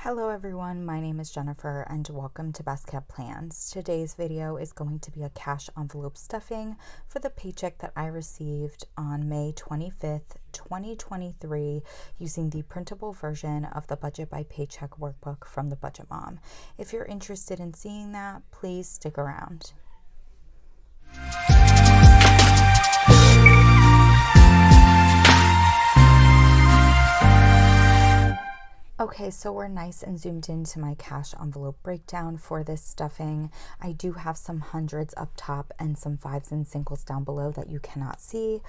Hello everyone, my name is Jennifer and welcome to Best Kept Plans. Today's video is going to be a cash envelope stuffing for the paycheck that I received on May 25th, 2023 using the printable version of the Budget by Paycheck Workbook from the Budget Mom. If you're interested in seeing that, please stick around. Okay, so we're nice and zoomed into my cash envelope breakdown for this stuffing. I do have some hundreds up top and some fives and singles down below that you cannot see.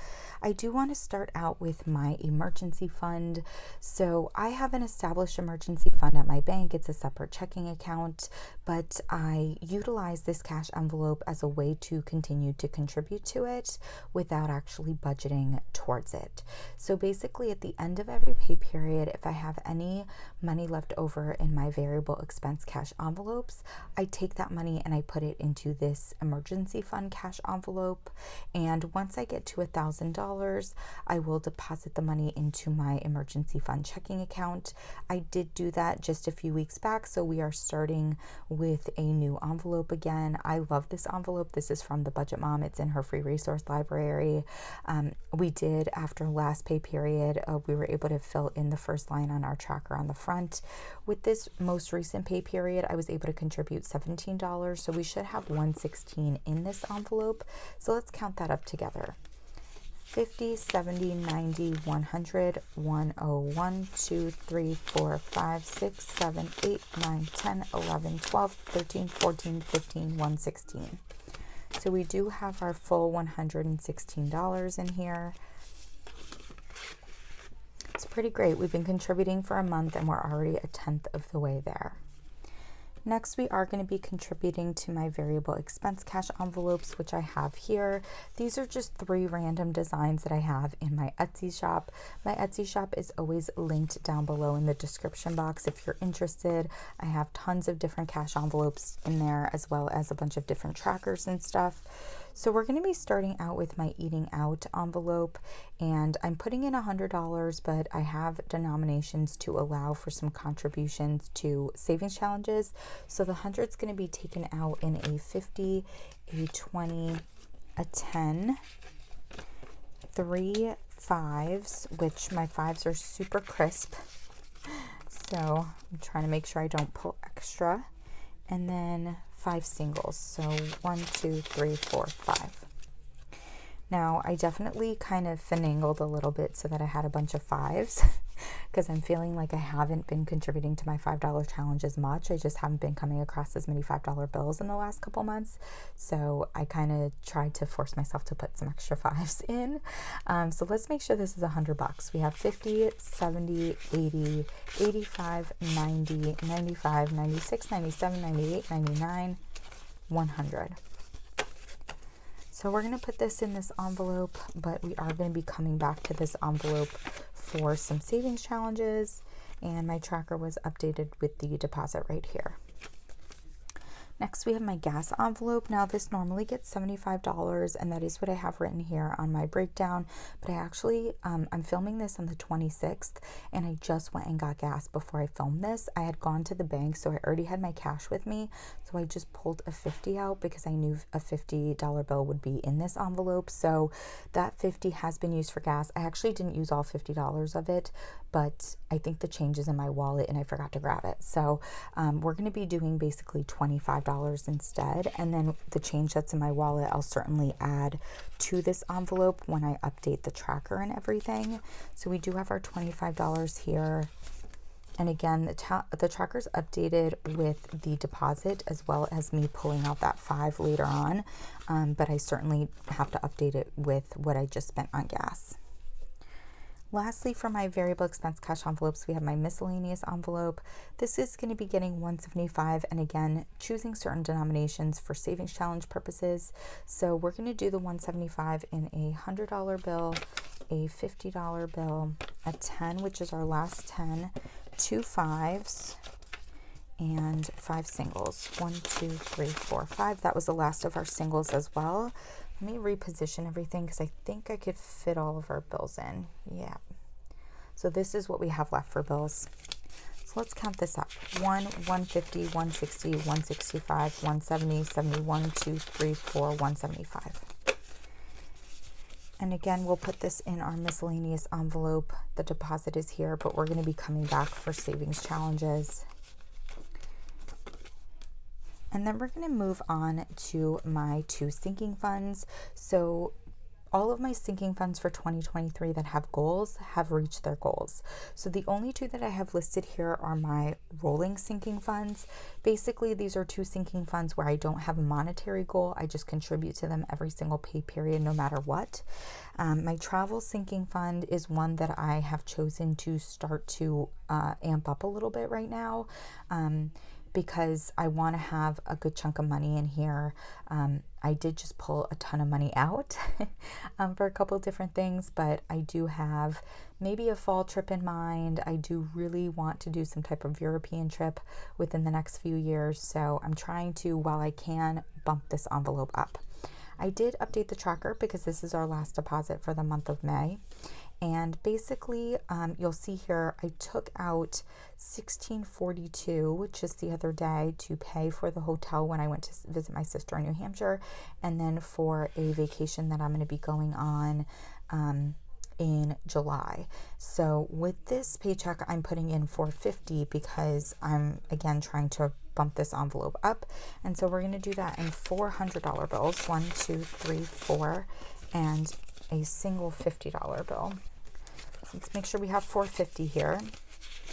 I do want to start out with my emergency fund. So I have an established emergency fund at my bank. It's a separate checking account, but I utilize this cash envelope as a way to continue to contribute to it without actually budgeting towards it. So basically at the end of every pay period, if I have any money left over in my variable expense cash envelopes, I take that money and I put it into this emergency fund cash envelope. And once I get to $1,000, I will deposit the money into my emergency fund checking account. I did do that just a few weeks back, so we are starting with a new envelope again. I love this envelope. This is from the Budget Mom. It's in her free resource library. We did, after last pay period, we were able to fill in the first line on our tracker on the front. With this most recent pay period, I was able to contribute $17, so we should have $116 in this envelope. So let's count that up together. 50, 70, 90, 100, 101, 2, 3, 4, 5, 6, 7, 8, 9, 10, 11, 12, 13, 14, 15, 116. So we do have our full $116 in here. It's pretty great. We've been contributing for a month and we're already a tenth of the way there. Next, we are going to be contributing to my variable expense cash envelopes, which I have here. These are just 3 random designs that I have in my Etsy shop. My Etsy shop is always linked down below in the description box if you're interested. I have tons of different cash envelopes in there, as well as a bunch of different trackers and stuff. So we're going to be starting out with my eating out envelope, and I'm putting in $100, but I have denominations to allow for some contributions to savings challenges. So the 100 is going to be taken out in a 50, a 20, a 10, 3 5s, which my 5s are super crisp. So I'm trying to make sure I don't pull extra. And then 5 singles. So 1, 2, 3, 4, 5. Now I definitely kind of finagled a little bit so that I had a bunch of 5s because I'm feeling like I haven't been contributing to my $5 challenge as much. I just haven't been coming across as many $5 bills in the last couple months. So I kind of tried to force myself to put some extra 5s in. So let's make sure this is $100. We have 50, 70, 80, 85, 90, 95, 96, 97, 98, 99, 100. So we're going to put this in this envelope, but we are going to be coming back to this envelope for some savings challenges, and my tracker was updated with the deposit right here. Next, we have my gas envelope. Now, this normally gets $75, and that is what I have written here on my breakdown. But I actually, I'm filming this on the 26th, and I just went and got gas before I filmed this. I had gone to the bank, so I already had my cash with me. So I just pulled a 50 out because I knew a $50 bill would be in this envelope. So that 50 has been used for gas. I actually didn't use all $50 of it, but I think the change is in my wallet and I forgot to grab it. So we're going to be doing basically $25 instead, and then the change that's in my wallet I'll certainly add to this envelope when I update the tracker and everything. So we do have our $25 here, and again the tracker's updated with the deposit as well as me pulling out that 5 later on, but I certainly have to update it with what I just spent on gas. Lastly, for my variable expense cash envelopes, we have my miscellaneous envelope. This is going to be getting $175, and again, choosing certain denominations for savings challenge purposes. So we're going to do the $175 in a $100 bill, a $50 bill, a 10, which is our last 10, 2 5s, and 5 singles. 1, 2, 3, 4, 5. That was the last of our singles as well. Let me reposition everything because I think I could fit all of our bills in. Yeah. So this is what we have left for bills. So let's count this up. 150, 160, 165, 170, 71, 2, 3, 4, 175. And again, we'll put this in our miscellaneous envelope. The deposit is here, but we're going to be coming back for savings challenges. And then we're going to move on to my 2 sinking funds. So all of my sinking funds for 2023 that have goals have reached their goals. So the only 2 that I have listed here are my rolling sinking funds. Basically, these are 2 sinking funds where I don't have a monetary goal. I just contribute to them every single pay period, no matter what. My travel sinking fund is one that I have chosen to start to amp up a little bit right now. Because I want to have a good chunk of money in here. I did just pull a ton of money out for a couple different things, but I do have maybe a fall trip in mind. I do really want to do some type of European trip within the next few years, so I'm trying to, while I can, bump this envelope up. I did update the tracker because this is our last deposit for the month of May. And basically, you'll see here, I took out $16.42 just the other day to pay for the hotel when I went to visit my sister in New Hampshire, and then for a vacation that I'm going to be going on in July. So with this paycheck, I'm putting in $450 because I'm, again, trying to bump this envelope up. And so we're going to do that in $400 bills, 1, 2, 3, 4, and a single $50 bill. So let's make sure we have $450 here.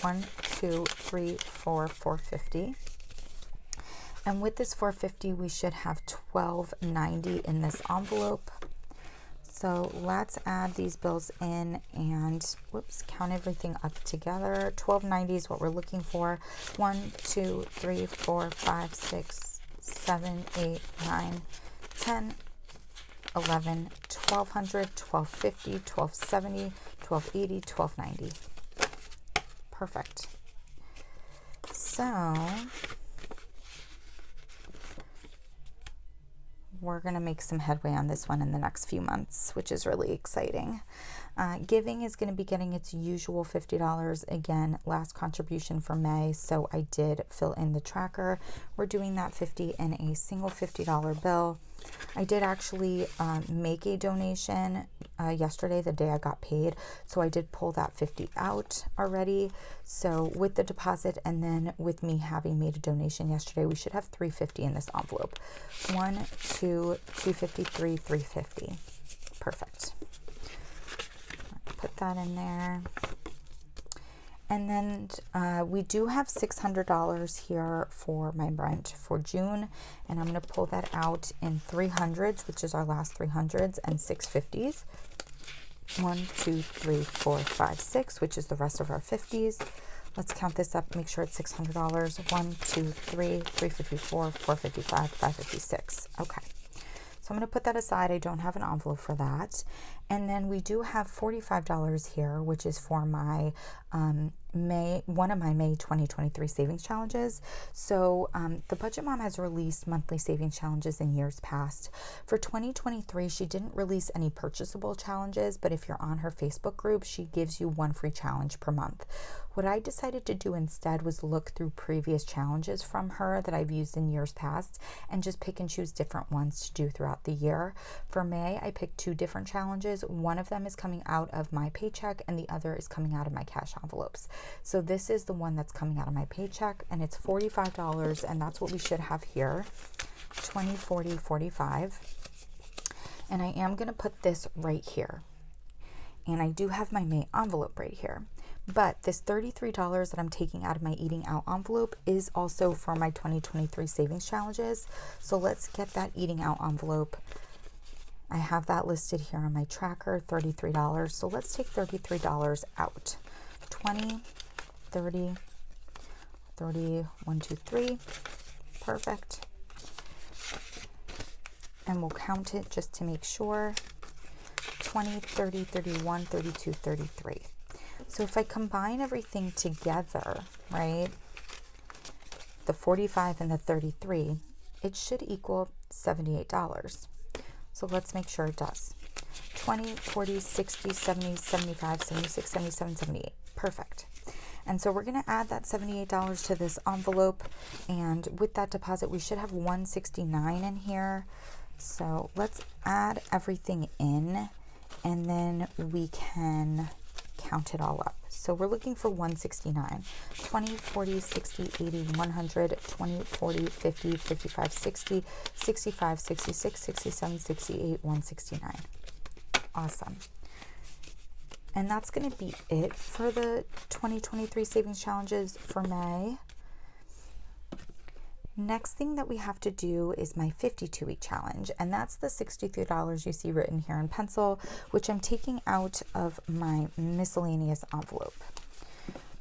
1, 2, 3, 4, $450. And with this $450, we should have $12.90 in this envelope. So let's add these bills in and, count everything up together. $12.90 is what we're looking for. 1, 2, 3, 4, 5, 6, 7, 8, 9, 10, 11, 1200, 1250, 1270, 1280, 1290. Perfect. So we're going to make some headway on this one in the next few months, which is really exciting. Giving is going to be getting its usual $50. Again, last contribution for May, so I did fill in the tracker. We're doing that $50 in a single $50 bill. I did actually make a donation yesterday, the day I got paid, so I did pull that $50 out already. So with the deposit and then with me having made a donation yesterday, we should have $350 in this envelope. 1, 2, 253, $350. Perfect. Put that in there. And then we do have $600 here for my rent for June, and I'm going to pull that out in 300s, which is our last 300s, and 650s. 1, 2, 3, 4, 5, 6, which is the rest of our 50s. Let's count this up, make sure it's $600. 1, 2, 3, 354, 455, 556. Okay. So I'm going to put that aside. I don't have an envelope for that. And then we do have $45 here, which is for my one of my May 2023 savings challenges. So the Budget Mom has released monthly savings challenges in years past. For 2023, she didn't release any purchasable challenges, but if you're on her Facebook group, she gives you 1 free challenge per month. What I decided to do instead was look through previous challenges from her that I've used in years past and just pick and choose different ones to do throughout the year. For May, I picked 2 different challenges. One of them is coming out of my paycheck and the other is coming out of my cash envelopes. So this is the one that's coming out of my paycheck, and it's $45, and that's what we should have here. 20, 40, 45. And I am going to put this right here. And I do have my May envelope right here. But this $33 that I'm taking out of my eating out envelope is also for my 2023 savings challenges. So let's get that eating out envelope. I have that listed here on my tracker, $33. So let's take $33 out. 20, 30, 30, 1, 2, 3. Perfect. And we'll count it just to make sure. 20, 30, 31, 32, 33. So if I combine everything together, right, the 45 and the 33, it should equal $78. So let's make sure it does. 20, 40, 60, 70, 75, 76, 77, 78. Perfect. And so we're going to add that $78 to this envelope, and with that deposit we should have $169 in here. So let's add everything in, and then we can count it all up. So we're looking for 169, 20, 40, 60, 80, 100, 20, 40, 50, 55, 60, 65, 66, 67, 68, 169. Awesome. And that's going to be it for the 2023 savings challenges for May. Next thing that we have to do is my 52-week challenge, and that's the $63 you see written here in pencil, which I'm taking out of my miscellaneous envelope.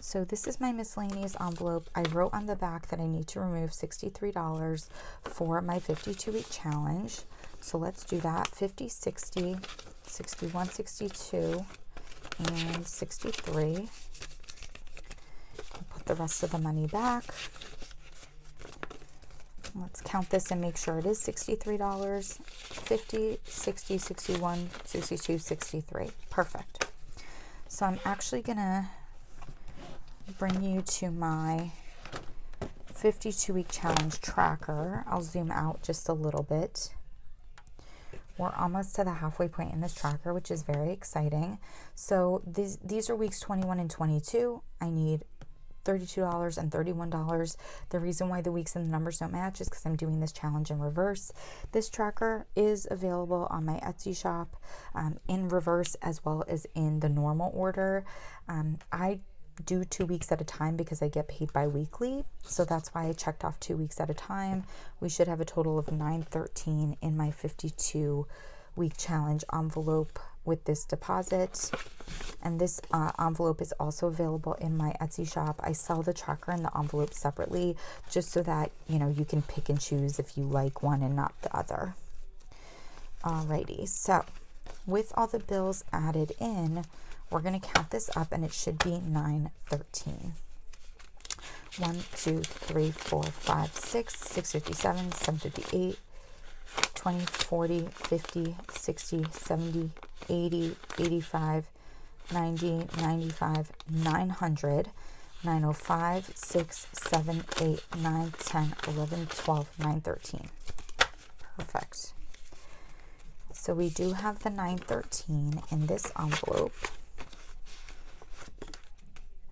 So this is my miscellaneous envelope. I wrote on the back that I need to remove $63 for my 52-week challenge. So let's do that. 50, 60, 61, 62, and 63. I'll put the rest of the money back. Let's count this and make sure it is $63. 50, 60, 61, 62, 63. Perfect. So I'm actually going to bring you to my 52-week challenge tracker. I'll zoom out just a little bit. We're almost to the halfway point in this tracker, which is very exciting. So these are weeks 21 and 22. I need $32 and $31. The reason why the weeks and the numbers don't match is because I'm doing this challenge in reverse. This tracker is available on my Etsy shop in reverse as well as in the normal order. I do 2 weeks at a time because I get paid bi-weekly, so that's why I checked off 2 weeks at a time. We should have a total of 913 in my 52-week challenge envelope with this deposit. And this envelope is also available in my Etsy shop. I sell the tracker and the envelope separately, just so that you can pick and choose if you like one and not the other. Alrighty, so with all the bills added in, we're going to count this up, and it should be 913. 1, 2, 3, 4, 5, 6, 657, 758, 20, 40, 50, 60, 70, 80, 85, 90, 95, 900, 905, 6, 7, 8, 9, 10, 11, 12, 913. Perfect. So we do have the 913 in this envelope.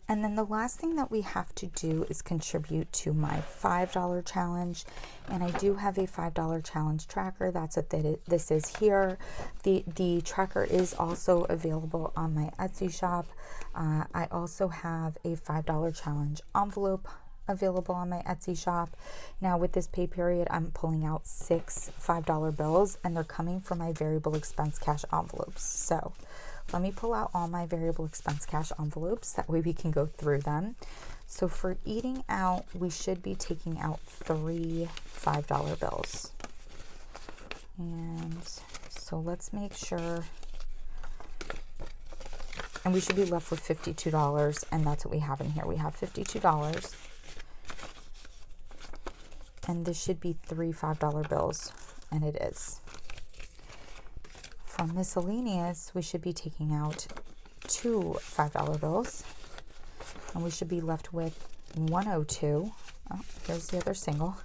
And then the last thing that we have to do is contribute to my $5 challenge. And I do have a $5 challenge tracker. That's what this is here. The tracker is also available on my Etsy shop. I also have a $5 challenge envelope available on my Etsy shop. Now with this pay period, I'm pulling out 6 $5 bills, and they're coming from my variable expense cash envelopes. So let me pull out all my variable expense cash envelopes. That way we can go through them. So for eating out, we should be taking out 3 $5 bills. And so let's make sure. And we should be left with $52, and that's what we have in here. We have $52. And this should be 3 $5 bills, and it is. From miscellaneous, we should be taking out 2 $5 bills, and we should be left with 102. Oh, here's the other single,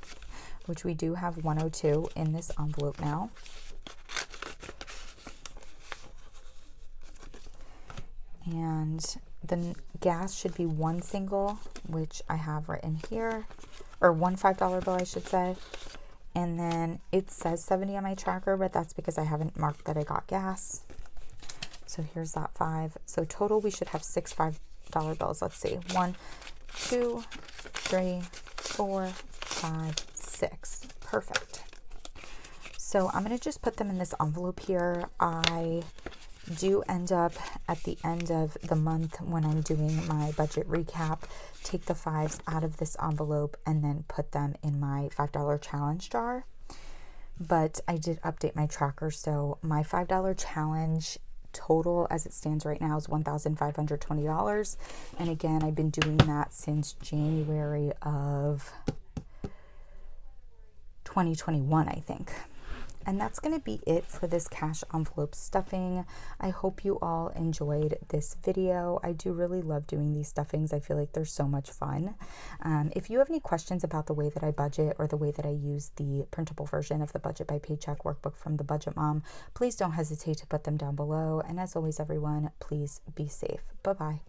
which we do have 102 in this envelope now. And the gas should be 1 single, which I have written here, or 1 $5 bill, I should say. And then it says 70 on my tracker, but that's because I haven't marked that I got gas. So here's that 5. So total, we should have 6 $5 bills. Let's see. 1, 2, 3, 4, 5, 6. Perfect. So I'm going to just put them in this envelope here. I do end up at the end of the month, when I'm doing my budget recap, take the 5s out of this envelope and then put them in my $5 challenge jar. But I did update my tracker, so my $5 challenge total as it stands right now is $1,520. And again, I've been doing that since January of 2021, I think. And that's going to be it for this cash envelope stuffing. I hope you all enjoyed this video. I do really love doing these stuffings. I feel like they're so much fun. If you have any questions about the way that I budget or the way that I use the printable version of the Budget by Paycheck workbook from the Budget Mom, please don't hesitate to put them down below. And as always, everyone, please be safe. Bye-bye.